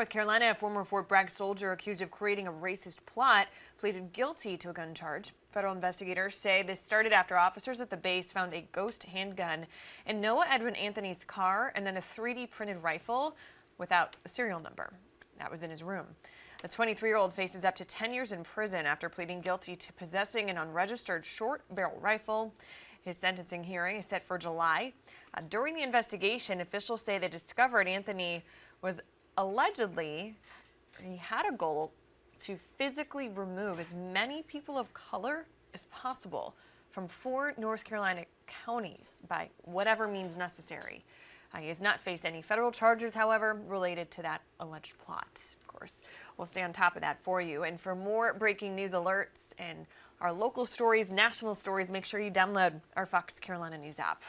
North Carolina, a former Fort Bragg soldier accused of creating a racist plot pleaded guilty to a gun charge. Federal investigators say this started after officers at the base found a ghost handgun in Noah Edwin Anthony's car and then a 3D printed rifle without a serial number. That was in his room. The 23-year-old faces up to 10 years in prison after pleading guilty to possessing an unregistered short-barrel rifle. His sentencing hearing is set for July. During the investigation, officials say they discovered Anthony was allegedly, he had a goal to physically remove as many people of color as possible from 4 North Carolina counties by whatever means necessary. He has not faced any federal charges, however, related to that alleged plot. Of course, we'll stay on top of that for you. And for more breaking news alerts and our local stories, national stories, make sure you download our Fox Carolina News app.